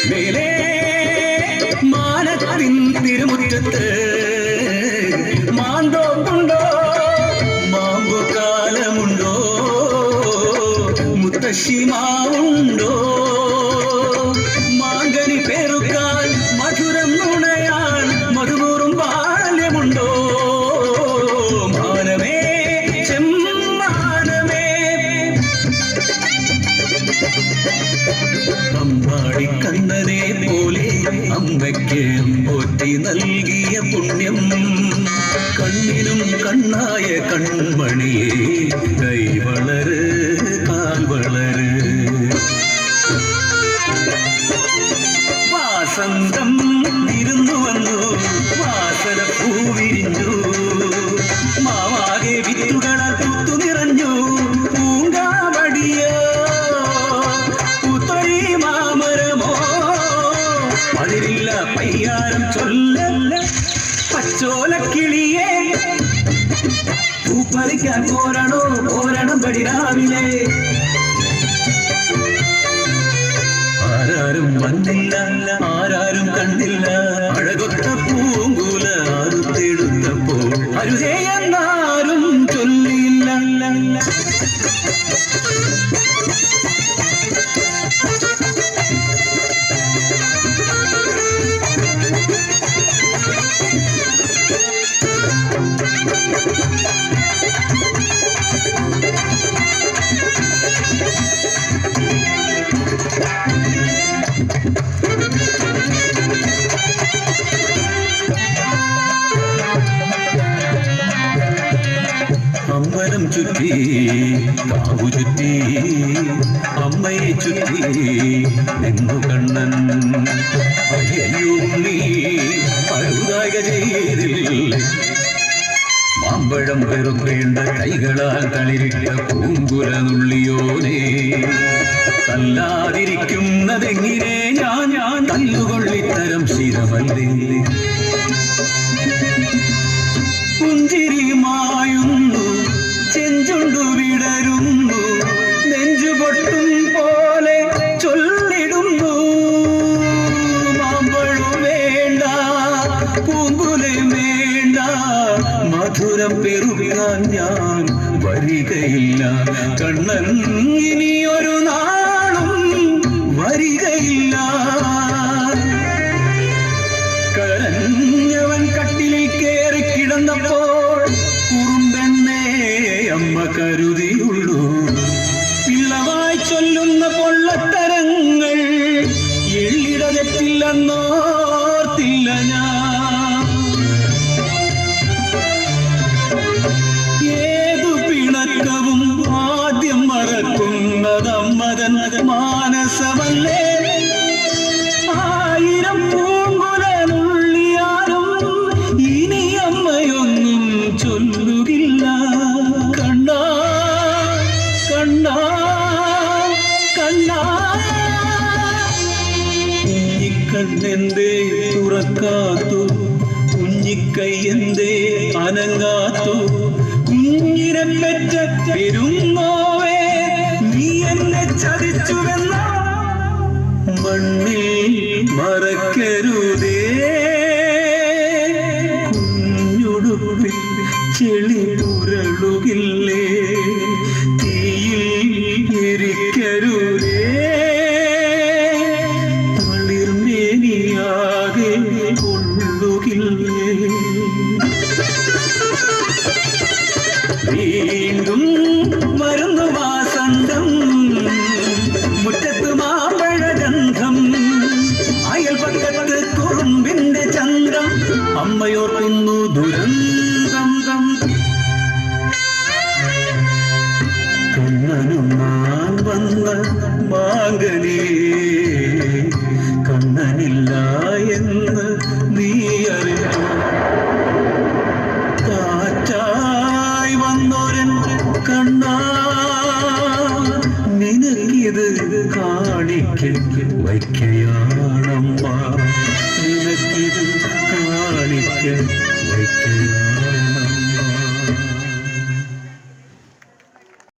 മേലേ മാനത്തിൻ തിരുമുറ്റത്ത് മാന്തോപ്പുണ്ടോ മാമ്പുകാലമുണ്ടോ മുത്തശ്ശിമാവുണ്ടോ മാങ്കനി പേരുക്കാൻ മധുരം നുണയാൻ മധുമൂറും ബാല്യമുണ്ടോ മാനമേ ചെമ്മാനമേ അമ്പാടി കണ്ണനെ പോലെ അമ്മയ്ക്ക് പോറ്റി നൽകിയ പുണ്യം കണ്ണിനും കണ്ണായ കൺമണിയെ കൈ വളര് കാൽ വളര് വാസന്തം ഇരുന്നു വന്നു വാസന പൂവിരിഞ്ഞു മാവാകെ വിത്തുകളാൽ പുത്തു നിറഞ്ഞു പൂങ്കാവടിയോ പൂത്തൊഴി മാമരമോ അതിരില്ല പയ്യാരം ചൊല്ലല്ല പച്ചോലക്കിളിയെ പൂപ്പറിക്കാൻ പോരണോ പോരണം പടി രാവിലെ ആരാരും വന്നില്ല ആരാരും കണ്ടില്ല അഴകൊത്ത പൂങ്കുല അറുത്തെടുത്തപ്പോൾ അരുതേ എന്നാരും ചൊല്ലില്ല അമ്പലം ചുറ്റി കാവു ചുറ്റി അമ്മയെ ചുറ്റി നിന്നു കണ്ണൻ അയ്യോ നീ അരുതായ ചെയ്തിൽ മാമ്പഴം പെറുക്കേണ്ട കൈകളാൽ തളിരിട്ട പൂങ്കുല നുള്ളിയോനെ തല്ലാതിരിക്കുന്നതെങ്ങനെ ഞാൻ തല്ലുകൊള്ളിത്തരം ശിരമല്ലേ പുഞ്ചിരി മായുന്നു ചെഞ്ചുണ്ടു വിടരുന്നു നെഞ്ചുപൊട്ടും പോലെ ചൊല്ലിടുന്നു മാമ്പഴം വേണ്ട പൂങ്കുല വേണ്ട മധുരം പെറുകാൻ ഞാൻ വരികയില്ല കണ്ണൻ ഇനിയൊരു നാളും വരികയില്ല കരഞ്ഞവൻ കട്ടിലിൽ കേറി കിടന്നപ്പോൾ കുറുമ്പെന്നേ അമ്മ കരുതിയുള്ളൂ പിള്ളവായി ചൊല്ലുന്ന പൊള്ളത്തരങ്ങൾ എള്ളിട തെറ്റില്ലെന്നോർത്തില്ല ഞാൻ ഏതു പിണക്കവും ആദ്യം മറക്കുന്നതമ്മതൻ മാനസമല്ലേ ആയിരം പൂങ്കുല നുള്ളിയാലും ഇനി അമ്മയൊന്നും ചൊല്ലുകില്ല കണ്ണാ കണ്ണാ കണ്ണാ കുഞ്ഞിക്കണ്ണെന്തേ തുറക്കാത്തു കുഞ്ഞിക്കൈ എന്തേ അനങ്ങാത്തു കുഞ്ഞിനെ പെറ്റ പെരുന്നോവേ നീ എന്നെ ചതിച്ചുവെന്ന മണ്ണിൽ മറക്കരുതേ കുഞ്ഞുടുപ്പിൽ ചെളി പുരളുകില്ലേ തീയിൽ എരിക്കരുതേ തളിർമേനിയാകെ കൊള്ളുകില്ലേ വീണ്ടും വരുന്നു വാസന്തം മുറ്റത്ത് മാമ്പഴഗന്ധം അയൽപക്കത്ത് കുറുമ്പിന്റെ ചന്തം അമ്മയോർക്കുന്നു ദുരന്തം കണ്ണനുമാൻ വന്ന മാങ്കനേ കണ്ണനില്ല എന്ന് നീ അറിഞ്ഞു കാറ്റായി വന്നോരൻ കണ്ണാ നിനക്കിത് കാണിക്ക വയ്ക്കയാണമ്മ നിനക്കിത് കാണിക്ക